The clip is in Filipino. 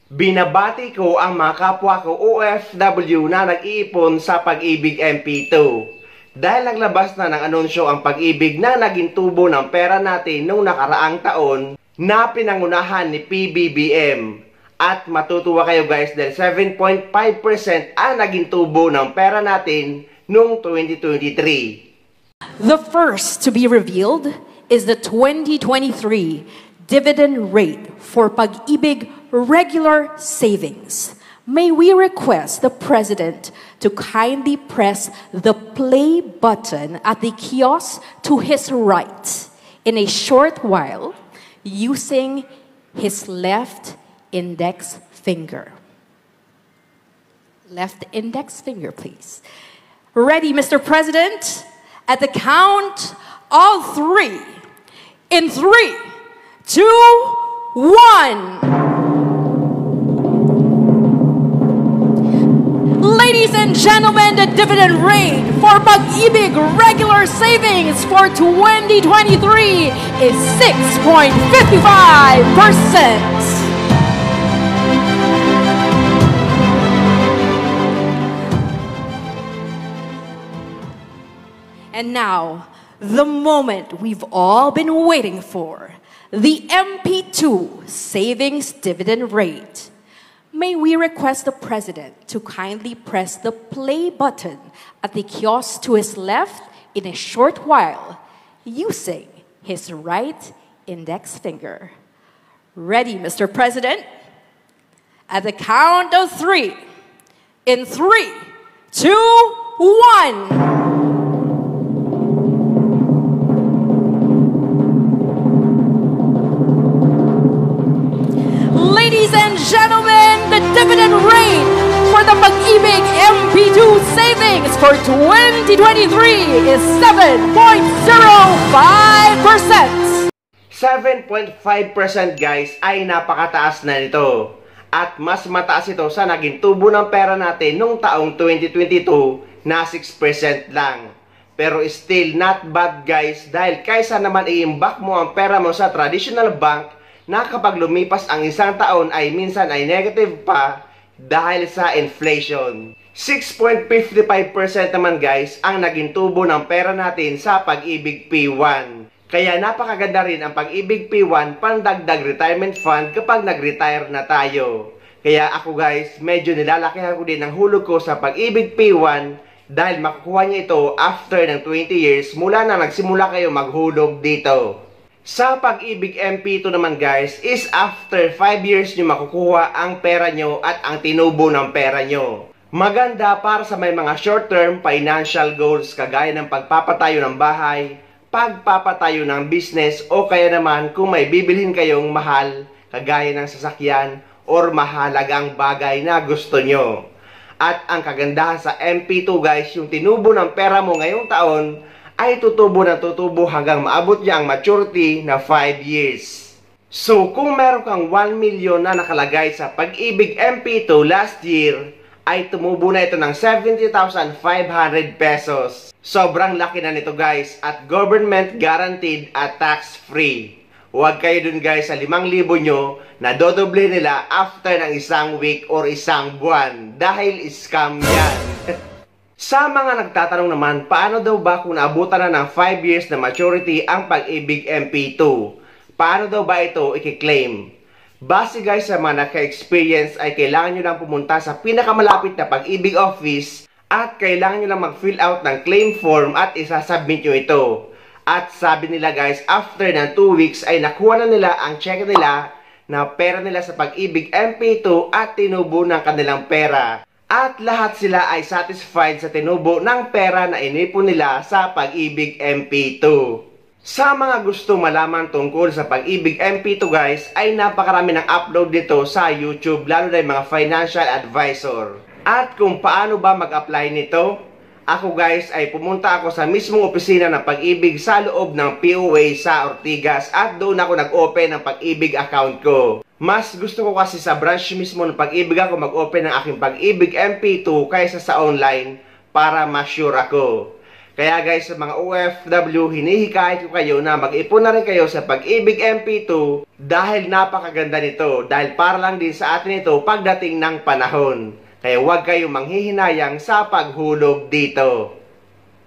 Binabati ko ang mga kapwa ko OFW na nag-iipon sa Pag-ibig MP2. Dahil naglabas na ng anunsyo ang Pag-ibig na naging tubo ng pera natin noong nakaraang taon na pinangunahan ni PBBM. At matutuwa kayo guys dahil 7.5% ang naging tubo ng pera natin noong 2023. The first to be revealed is the 2023 dividend rate for Pag-ibig regular savings. May we request the President to kindly press the play button at the kiosk to his right in a short while using his left index finger. Left index finger, please. Ready, Mr. President? At the count of 3. In 3, 2, 1. Ladies and gentlemen, the dividend rate for Pag-ibig regular savings for 2023 is 6.55%. And now, the moment we've all been waiting for, the MP2 savings dividend rate. May we request the President to kindly press the play button at the kiosk to his left in a short while using his right index finger. Ready, Mr. President? At the count of 3. In 3, 2, 1. Ladies and gentlemen, the dividend rate for the Pag-ibig MP2 savings for 2023 is 7.05%. 7.5% guys ay napakataas na nito. At mas mataas ito sa naging tubo ng pera natin noong taong 2022 na 6% lang. Pero still not bad guys dahil kaysa naman i-imbak mo ang pera mo sa traditional bank na kapag lumipas ang isang taon ay minsan ay negative pa dahil sa inflation. 6.55% naman guys ang naging tubo ng pera natin sa Pag-ibig P1. Kaya napakaganda rin ang Pag-ibig P1 pandagdag retirement fund kapag nag-retire na tayo. Kaya ako guys, medyo nilalakihan ko din ang hulog ko sa Pag-ibig P1 dahil makukuha niya ito after ng 20 years mula na nagsimula kayo maghulog dito. Sa Pag-ibig MP2 naman guys, is after 5 years nyo makukuha ang pera nyo at ang tinubo ng pera nyo. Maganda para sa may mga short-term financial goals kagaya ng pagpapatayo ng bahay, pagpapatayo ng business o kaya naman kung may bibilhin kayong mahal kagaya ng sasakyan or mahalagang bagay na gusto nyo. At ang kagandahan sa MP2 guys, yung tinubo ng pera mo ngayong taon ay tutubo na tutubo hanggang maabot niya ang maturity na 5 years. So kung meron kang 1 million na nakalagay sa Pag-ibig MP2 last year, ay tumubo na ito ng 70,500 pesos. Sobrang laki na nito guys at government guaranteed at tax free. Huwag kayo dun guys sa 5,000 nyo na dodoble nila after ng isang week or isang buwan dahil scam yan. Sa mga nagtatanong naman, paano daw ba kung naabutan na ng 5 years na maturity ang Pag-ibig MP2? Paano daw ba ito i-claim? Base guys sa mga naka-experience ay kailangan nyo lang pumunta sa pinakamalapit na Pag-ibig office at kailangan nyo lang mag-fill out ng claim form at isasubmit nyo ito. At sabi nila guys, after ng 2 weeks ay nakuha na nila ang check nila na pera nila sa Pag-ibig MP2 at tinubo ng kanilang pera. At lahat sila ay satisfied sa tinubo ng pera na inipon nila sa Pag-ibig MP2. Sa mga gusto malaman tungkol sa Pag-ibig MP2 guys, ay napakarami ng upload dito sa YouTube, lalo na yung mga financial advisor. At kung paano ba mag-apply nito, ako guys ay pumunta ako sa mismong opisina ng Pag-ibig sa loob ng POA sa Ortigas at doon ako nag-open ng Pag-ibig account ko. Mas gusto ko kasi sa branch mismo ng Pag-ibig ako mag-open ng aking Pag-ibig MP2 kaysa sa online para ma-sure ako. Kaya guys, sa mga OFW, hinihikayat ko kayo na mag-ipon na rin kayo sa Pag-ibig MP2 Dahil napakaganda nito, dahil para lang din sa atin ito pagdating ng panahon. Kaya huwag kayong manghihinayang sa paghulog dito.